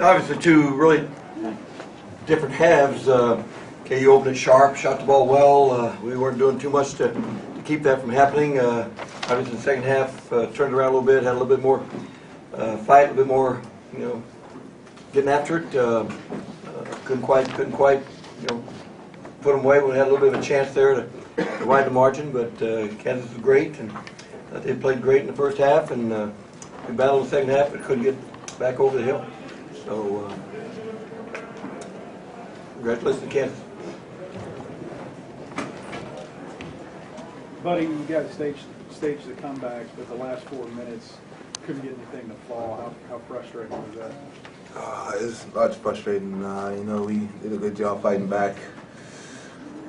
Obviously, two really different halves. KU opened it sharp, shot the ball well. We weren't doing too much to keep that from happening. Obviously, the second half turned around a little bit, had a little bit more fight, a little bit more, getting after it. Couldn't quite, put them away. We had a little bit of a chance there to widen the margin, but Kansas was great, and they played great in the first half, and we battled in the second half, but couldn't get back over the hill. So, congratulations to Kansas. Buddy, you guys staged the comebacks, but the last 4 minutes couldn't get anything to fall. How frustrating was that? It's much frustrating. We did a good job fighting back.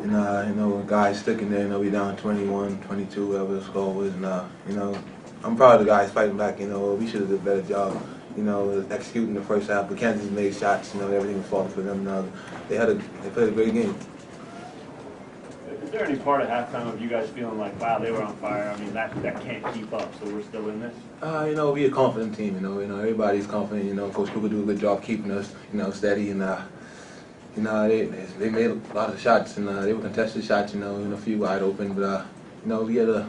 And, guys sticking there. We down 21, 22, whatever the score was. And, I'm proud of the guys fighting back. We should have did a better job, executing the first half. But Kansas made shots. Everything was falling for them. They played a great game. Is there any part of halftime of you guys feeling like, wow, they were on fire? I mean, that can't keep up, so we're still in this? We're a confident team. Everybody's confident. Coach Cooper do a good job keeping us, steady, and they made a lot of shots, and they were contested shots. A few wide open, but we had to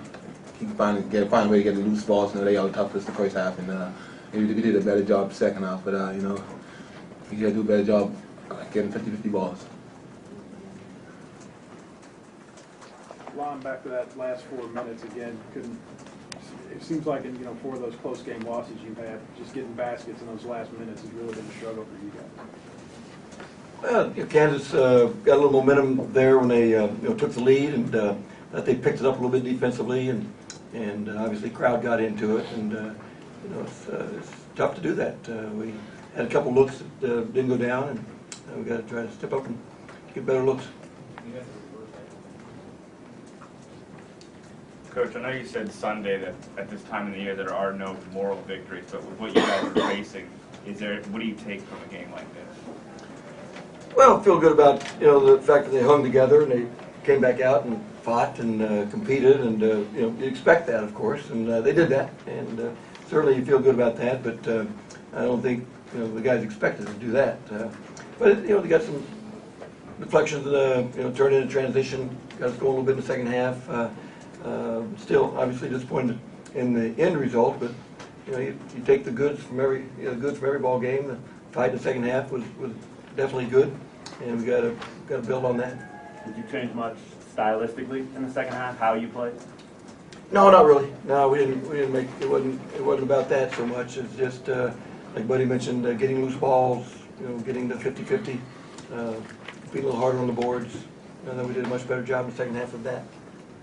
find a way to get the loose balls. They all tough us the first half, and we did a better job the second half. But we got to do a better job getting 50-50 balls. Lon, back to that last 4 minutes again. It seems like in 4 of those close game losses you've had, just getting baskets in those last minutes has really been a struggle for you guys. Well, Kansas got a little momentum there when they took the lead, and that they picked it up a little bit defensively, and obviously crowd got into it, and it's tough to do that. We had a couple looks that didn't go down, and we got to try to step up and get better looks. Coach, I know you said Sunday that at this time of the year there are no moral victories, but with what you guys are facing, what do you take from a game like this? Well, I feel good about the fact that they hung together and they came back out and fought and competed, and you expect that, of course, and they did that, and certainly you feel good about that. But I don't think the guys expected to do that. But they got some deflections, turned into transition, got us going a little bit in the second half. Still, obviously disappointed in the end result, but you take the goods from every ball game. The fight in the second half was definitely good, and we got to build on that. Did you change much stylistically in the second half? How you played? No, not really. No, we didn't make it. Wasn't about that so much. It's just like Buddy mentioned, getting loose balls, getting the 50-50, being a little harder on the boards. And then we did a much better job in the second half of that.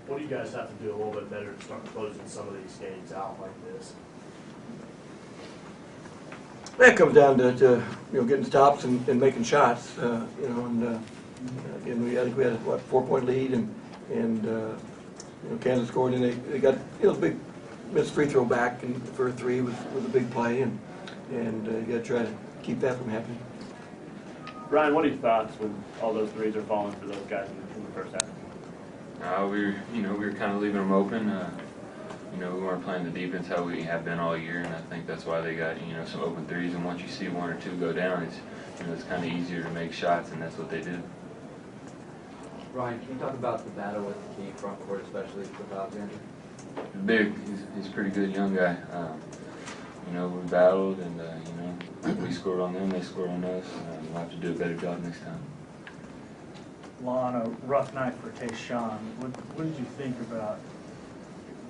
What do you guys have to do a little bit better to start closing some of these games out like this? That comes down to getting stops and making shots. Again, I think we had a 4-point lead, and Kansas scored, and they got the big missed free throw back, and for a 3 was a big play, and you got to try to keep that from happening. Brian, what are your thoughts when all those threes are falling for those guys in the first half? We were kind of leaving them open. We weren't playing the defense how we have been all year, and I think that's why they got some open threes. And once you see 1 or 2 go down, it's kind of easier to make shots, and that's what they did. Ryan, can you talk about the battle with the front court, especially with Alexander? He's big. He's a pretty good young guy. We battled, and we scored on them. They scored on us. We'll have to do a better job next time. Lon, a rough night for Tayshaun. What did you think about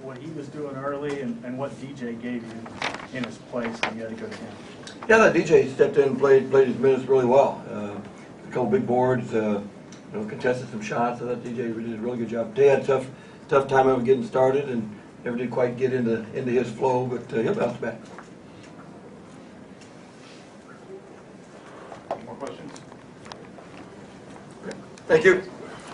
what he was doing early and what DJ gave you in his place when you had to go to him? Yeah, that DJ stepped in and played his minutes really well. A couple big boards, contested some shots. I thought DJ did a really good job. They had a tough time of getting started and never did quite get into his flow, but he'll bounce back. More questions? Thank you.